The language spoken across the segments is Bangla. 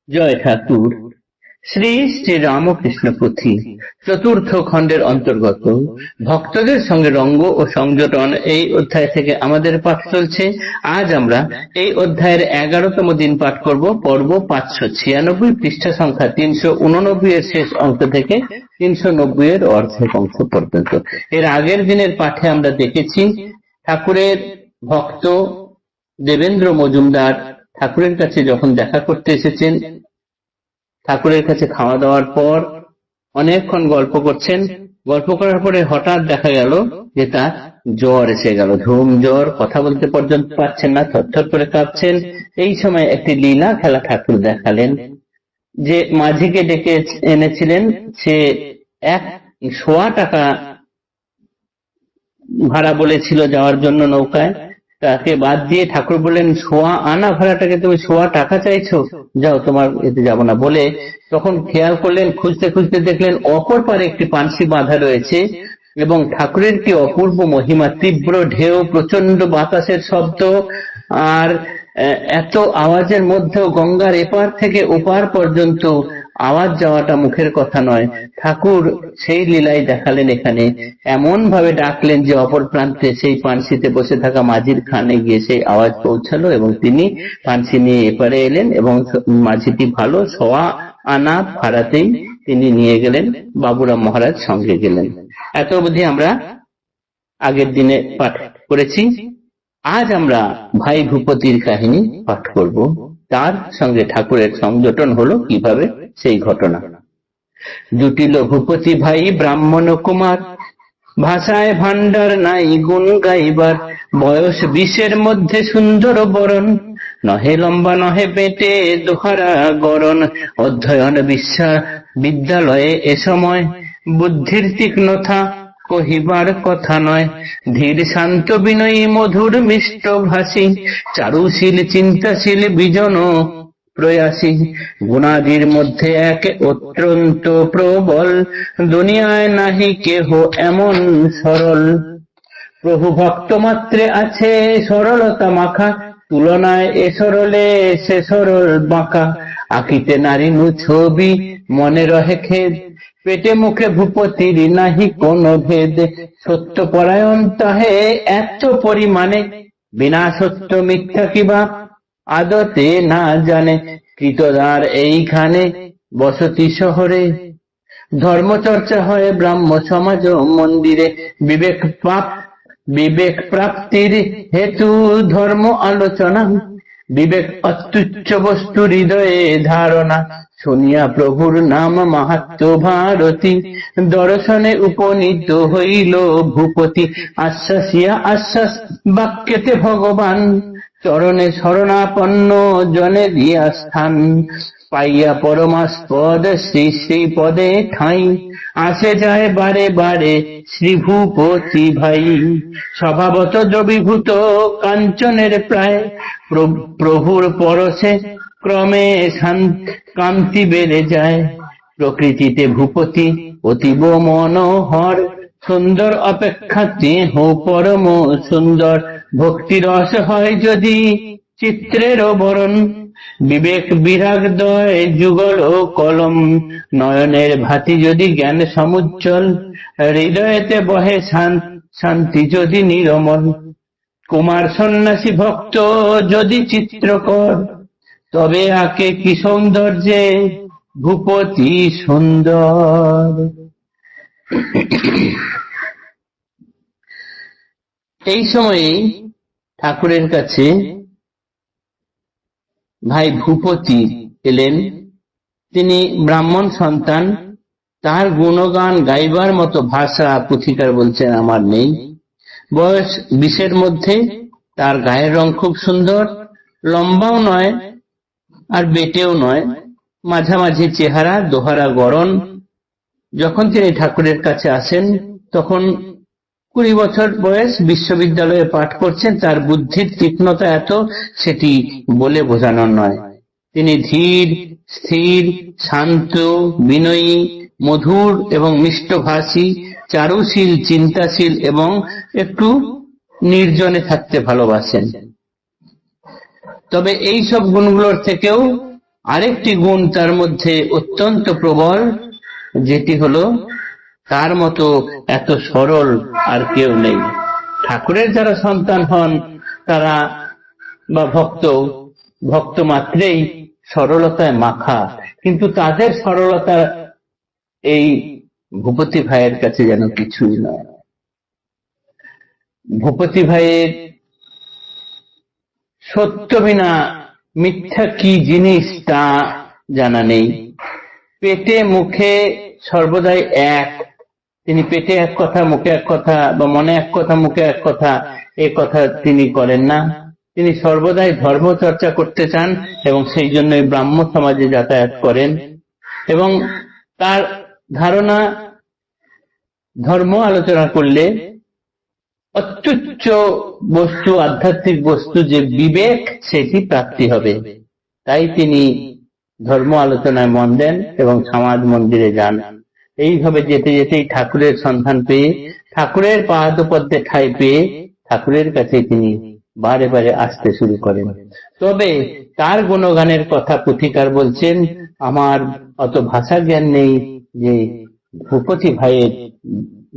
জয় ঠাকুর। শ্রী শ্রী রামকৃষ্ণ পুঁথি চতুর্থ খণ্ডের অন্তর্গত ভক্তদের সঙ্গে রঙ্গ ও সংযোজন এই অধ্যায় থেকে আমাদের পাঠ চলছে। আজ আমরা এই অধ্যায়ের 11তম দিন পাঠ করব। পর্ব 596, পৃষ্ঠা সংখ্যা 389 এর শেষ অংশ থেকে 390 এর অর্ধেক অংশ পর্যন্ত। এর আগের দিনের পাঠে আমরা দেখেছি ঠাকুরের ভক্ত দেবেন্দ্র মজুমদার ঠাকুরের কাছে যখন দেখা করতে এসেছেন, ঠাকুরের কাছে খাওয়া দাওয়ার পর অনেকক্ষণ গল্প করছেন। গল্প করার পরে হঠাৎ দেখা গেল যে তার জ্বর এসে গেল, ধুম জ্বর, কথা বলতে পর্যন্ত পারছেন না, থরথর করে কাঁপছেন। এই সময় একটি লীলা খেলা ঠাকুর দেখালেন। যে মাঝিকে ডেকে এনেছিলেন সে 100 টাকা ভাড়া বলেছিল যাওয়ার জন্য নৌকায়, তাকে বাদ দিয়ে ঠাকুর বললেন 100 আনা ভাড়াটাকে তুমি 100 টাকা চাইছো, যাও তোমার এতে যাবো না। বলে তখন খেয়াল করলেন, খুঁজতে খুঁজতে দেখলেন অপর পারে একটি পানসি বাঁধা রয়েছে এবং ঠাকুরের কি অপূর্ব মহিমা, তীব্র ঢেউ, প্রচন্ড বাতাসের শব্দ, আর এত আওয়াজের মধ্যেও গঙ্গার এপার থেকে ওপার পর্যন্ত আওয়াজ যাওয়াটা মুখের কথা নয়। ঠাকুর সেই লীলাই দেখালেন এখানে, এমন ভাবে ডাকলেন যে অপর প্রান্তে সেই পানসিতে বসে থাকা মাঝির কানে গিয়ে সেই আওয়াজ পৌঁছালো এবং তিনি পানসি নিয়ে এপারে এলেন এবং মাঝিটি ভালো 100 আনা ভাড়াতেই তিনি নিয়ে গেলেন, বাবুরাম মহারাজ সঙ্গে গেলেন। এত অবধি আমরা আগের দিনে পাঠ করেছি। আজ আমরা ভাই ভূপতির কাহিনী পাঠ করব। তার সঙ্গে ঠাকুরের সংযোজন হলো কিভাবে সেই ঘটনা। জুটিল ভূপতি ভাই ব্রাহ্মণ কুমার, ভাষায় ভান্ডার নাই গুণ গাইবার, বয়স 20-এর মধ্যে সুন্দর বরণ, নহে লম্বা নহে পেটে দোহারা গরণ, অধ্যয়ন বিদ্যালয়ে এ সময়, বুদ্ধির তীক্ষ্ণতা কহিবার কথা নয়, ধীর শান্ত বিনয়ী মধুর মিষ্ট ভাষী, চারুশীল চিন্তাশীল বিজন প্রয়াসী, গুণাদির মধ্যে এক অত্যন্ত প্রবল, দুনিয়ায় নাহি কেহ এমন সরল, প্রভু ভক্ত মাত্রে আছে সরলতা মাখা, তুলনায় এ সরলে সে সরল বাঁকা, আঁকিতে নারীনু ছবি মনে রহে খেদ, পেটে মুখে ভূপতির নাহি কোন ভেদ, সত্য পরায়ণ তাহে এত পরিমাণে, বিনা সত্য মিথ্যা কিবা আদতে না জানে, কৃতদার এইখানে বসতি শহরে, ধর্মচর্চা হয় ব্রাহ্ম সমাজ মন্দিরে, বিবেক প্রাপ্তির হেতু ধর্ম আলোচনা, বিবেক অত্যুচ্চ বস্তু হৃদয়ে ধারণা, শুনিয়া প্রভুর নাম মাহাত্ম্য ভারতী, দর্শনে উপনীত হইল ভূপতি, আশ্বাসিয়া আশ্বাস বাক্যেতে ভগবান, চরণে শরণাপন্ন জনে দিয়া স্থান, পাইয়া পরমাস্পদ শ্রী শ্রী পদে ঠাঁই, আসে যায় বারে বারে শ্রী ভূপতি ভাই, স্বভাবত দ্রবীভূত কাঞ্চনের প্রায়, প্রভুর পরশে ক্রমে কান্তি বেড়ে যায়, প্রকৃতিতে ভূপতি অতীব মনোহর, সুন্দর অপেক্ষা দেহ পরম সুন্দর, ভক্তিরস হয় যদি চিত্রের বরণ, বিবেক বিরাগদয় যুগল কলম, নয়নের ভাতি যদি জ্ঞান সমুজ্জ্বল, হৃদয়েতে বহে শান্তি যদি নিরমল, কুমার সন্ন্যাসী ভক্ত যদি চিত্রকর, তবে আকে কি সৌন্দর্যে ভূপতি সুন্দর। এই সময়ে ঠাকুরের কাছে ভাই ভূপতি এলেন। তিনি ব্রাহ্মণ সন্তান, তার গুণগান গাইবার মতো ভাষা পুথিকার বলছেন আমার নেই। বয়স 20-এর মধ্যে, তার গায়ের রং খুব সুন্দর, লম্বাও নয় আর বেটেও নয়, মাঝামাঝি চেহারা, দোহারা গড়ন। যখন তিনি ঠাকুরের কাছে আসেন তখন 20 বছর বয়স, বিশ্ববিদ্যালয়ে পাঠ করছেন। তার বুদ্ধির তীক্ষ্ণতা এত, সেটি বলে বোঝানোর নয়। তিনি ধীর স্থির শান্ত বিনয়ী মধুর এবং মিষ্টভাষী, চারুশীল চিন্তাশীল এবং একটু নির্জনে থাকতে ভালোবাসেন। তবে এই সব গুণগুলোর থেকেও আরেকটি গুণ তার মধ্যে অত্যন্ত প্রবল, যেটি হলো তার মতো এত সরল আর কেউ নেই। ঠাকুরের যারা সন্তান হন তারা বা ভক্ত মাত্রেই সরলতায় মাখা, কিন্তু তাদের সরলতা এই ভূপতি ভাইয়ের কাছে যেন কিছুই নয়। ভূপতি ভাইয়ের সত্য বিনা মিথ্যা কি জিনিস তা জানা নেই। পেটে মুখে সর্বদাই এক, তিনি পেটে এক কথা মুখে এক কথা, বা মনে এক কথা মুখে এক কথা, এ কথা তিনি করেন না। তিনি সর্বদাই ধর্ম চর্চা করতে চান এবং সেই জন্যই ব্রাহ্ম সমাজে যাতায়াত করেন। এবং তার ধারণা, ধর্ম আলোচনা করলে অত্যুচ্চ বস্তু, আধ্যাত্মিক বস্তু যে বিবেক, সেটি প্রাপ্তি হবে। তাই তিনি ধর্ম আলোচনায় মন দেন এবং সমাজ মন্দিরে যান। এইভাবে যেতে যেতেই ঠাকুরের সন্ধান পেয়ে, ঠাকুরের পাদপদ্মে ঠাঁই পেয়ে ঠাকুরের কাছে তিনি বারে বারে আসতে শুরু করেন। তবে তার গুণগানের কথা পুথিকার বলছেন, আমার অত ভাষা জ্ঞান নেই যে ভূপতি ভাইয়ের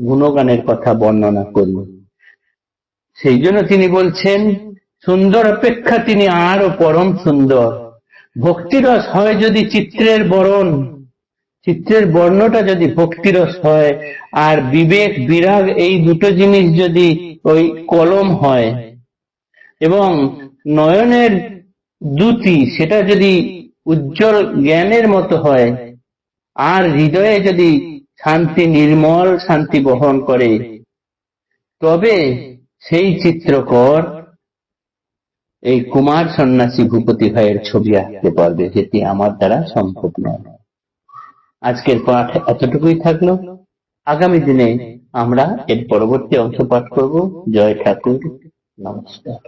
গুণগানের কথা বর্ণনা করি। সেই জন্য তিনি বলছেন, সুন্দর অপেক্ষা তিনি আরো পরম সুন্দর। ভক্তিরস হয় যদি চিত্রের বরণ, চিত্রের বর্ণটা যদি ভক্তিরস হয়, আর বিবেক বিরাগ এই দুটো জিনিস যদি ওই কলম হয়, এবং নয়নের দ্যুতি সেটা যদি উজ্জ্বল জ্ঞানের মতো হয়, আর হৃদয়ে যদি শান্তি, নির্মল শান্তি বহন করে, তবে সেই চিত্রকর এই কুমার সন্ন্যাসী ভূপতি ভাইয়ের ছবি আঁকতে পারবে, যেটি আমার দ্বারা সম্ভব নয়। আজকের পাঠ এতটুকুই থাকলো। আগামী দিনে আমরা এর পরবর্তী অংশ পাঠ করব। জয় ঠাকুর, নমস্কার।